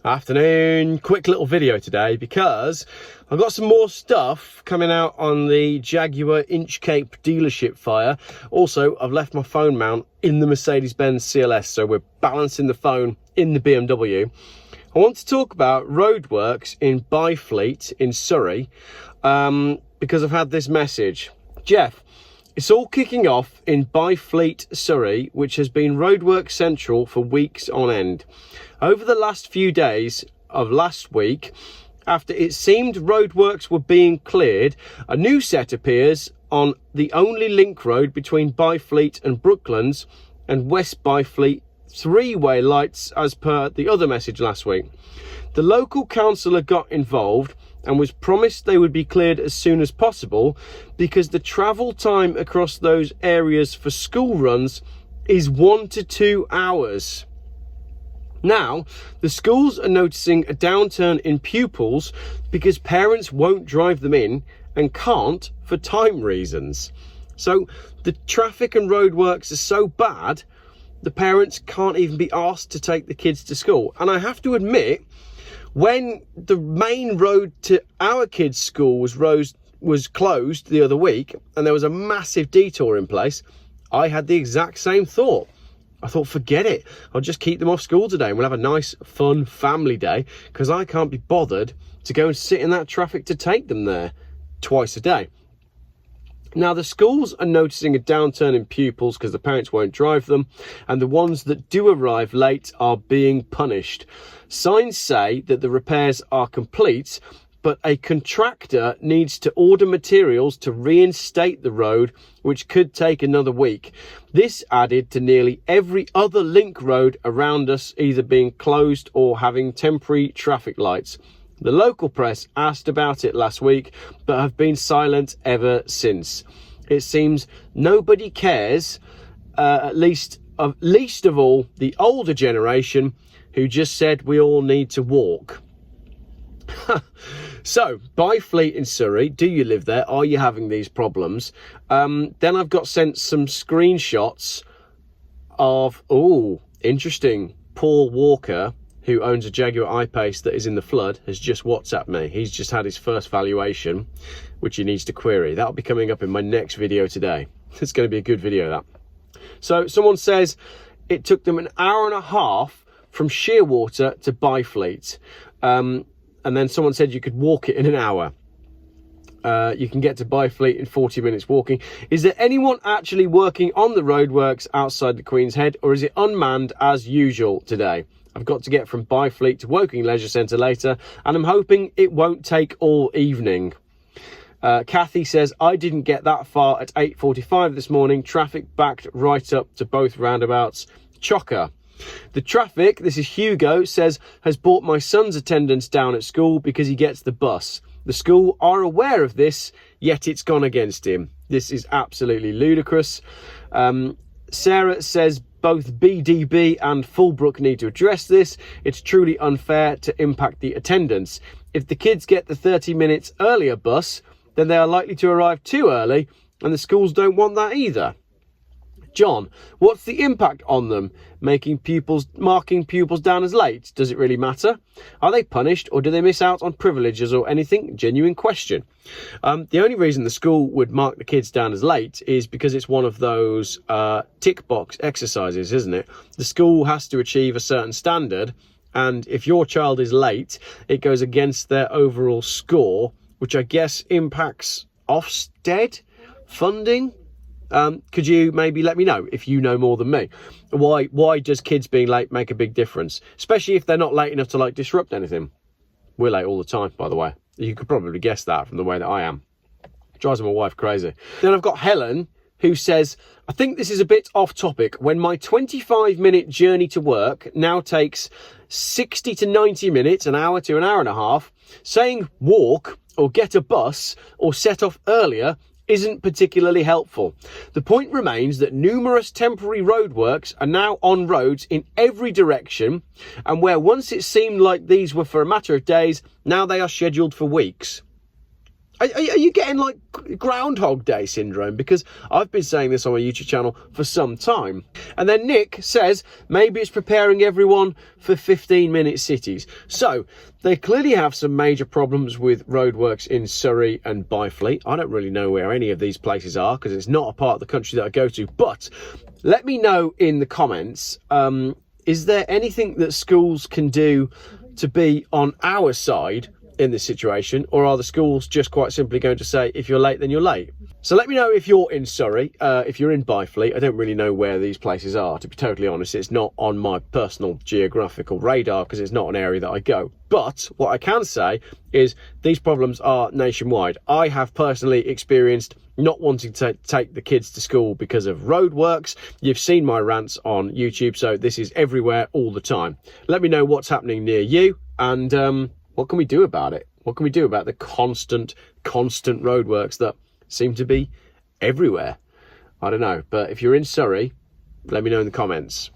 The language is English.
Afternoon, quick little video today because I've got some more stuff coming out on the Jaguar Inchcape dealership fire. Also, I've left my phone mount in the Mercedes-Benz CLS, so we're balancing the phone in the BMW. I want to talk about roadworks in Byfleet in Surrey because I've had this message. Geoff, it's all kicking off in Byfleet, Surrey, which has been roadwork central for weeks on end. Over the last few days of last week, after it seemed roadworks were being cleared, a new set appears on the only link road between Byfleet and Brooklands and West Byfleet, three-way lights as per the other message last week. The local councillor got involved and was promised they would be cleared as soon as possible because the travel time across those areas for school runs is 1 to 2 hours. Now, the schools are noticing a downturn in pupils because parents won't drive them in and can't for time reasons. So the traffic and roadworks are so bad, the parents can't even be asked to take the kids to school. And I have to admit, when the main road to our kids' school was closed the other week and there was a massive detour in place, I had the exact same thought. I thought, forget it. I'll just keep them off school today and we'll have a nice, fun family day because I can't be bothered to go and sit in that traffic to take them there twice a day. Now, the schools are noticing a downturn in pupils because the parents won't drive them, and the ones that do arrive late are being punished. Signs say that the repairs are complete, but a contractor needs to order materials to reinstate the road, which could take another week. This added to nearly every other link road around us either being closed or having temporary traffic lights. The local press asked about it last week, but have been silent ever since. It seems nobody cares, least of all the older generation, who just said we all need to walk. So, Byfleet in Surrey, do you live there? Are you having these problems? Then I've got sent some screenshots of, interesting, Paul Walker, who owns a Jaguar I-Pace that is in the flood, has just WhatsApped me. He's just had his first valuation, which he needs to query. That'll be coming up in my next video today. It's going to be a good video, that. So someone says it took them an hour and a half from Shearwater to Byfleet. And then someone said you could walk it in an hour. You can get to Byfleet in 40 minutes walking. Is there anyone actually working on the roadworks outside the Queen's Head, or is it unmanned as usual today? I've got to get from Byfleet to Woking Leisure Centre later, and I'm hoping it won't take all evening. Kathy says, I didn't get that far at 8:45 this morning. Traffic backed right up to both roundabouts. Chocker. The traffic, this is Hugo, says, has brought my son's attendance down at school because he gets the bus. The school are aware of this, yet it's gone against him. This is absolutely ludicrous. Sarah says, both BDB and Fullbrook need to address this. It's truly unfair to impact the attendance. If the kids get the 30 minutes earlier bus, then they are likely to arrive too early, and the schools don't want that either. John, what's the impact on them? Marking pupils down as late? Does it really matter? Are they punished, or do they miss out on privileges or anything? Genuine question. The only reason the school would mark the kids down as late is because it's one of those tick box exercises, isn't it? The school has to achieve a certain standard, and if your child is late, it goes against their overall score, which I guess impacts Ofsted funding. Could you maybe let me know if you know more than me? Why does kids being late make a big difference? Especially if they're not late enough to disrupt anything. We're late all the time, by the way. You could probably guess that from the way that I am. It drives my wife crazy. Then I've got Helen, who says, I think this is a bit off topic. When my 25-minute journey to work now takes 60 to 90 minutes, an hour to an hour and a half, saying walk or get a bus or set off earlier isn't particularly helpful. The point remains that numerous temporary roadworks are now on roads in every direction, and where once it seemed like these were for a matter of days, now they are scheduled for weeks. Are you getting like Groundhog Day syndrome? Because I've been saying this on my YouTube channel for some time. And then Nick says maybe it's preparing everyone for 15-minute cities. So they clearly have some major problems with roadworks in Surrey and Byfleet. I don't really know where any of these places are because it's not a part of the country that I go to. But let me know in the comments, is there anything that schools can do to be on our side in this situation, or are the schools just quite simply going to say, if you're late, then you're late? So let me know if you're in Surrey, if you're in Byfleet. I don't really know where these places are, to be totally honest. It's not on my personal geographical radar because it's not an area that I go. But what I can say is these problems are nationwide. I have personally experienced not wanting to take the kids to school because of roadworks. You've seen my rants on YouTube, so this is everywhere all the time. Let me know what's happening near you, and what can we do about it? What can we do about the constant roadworks that seem to be everywhere? I don't know. But if you're in Surrey, let me know in the comments.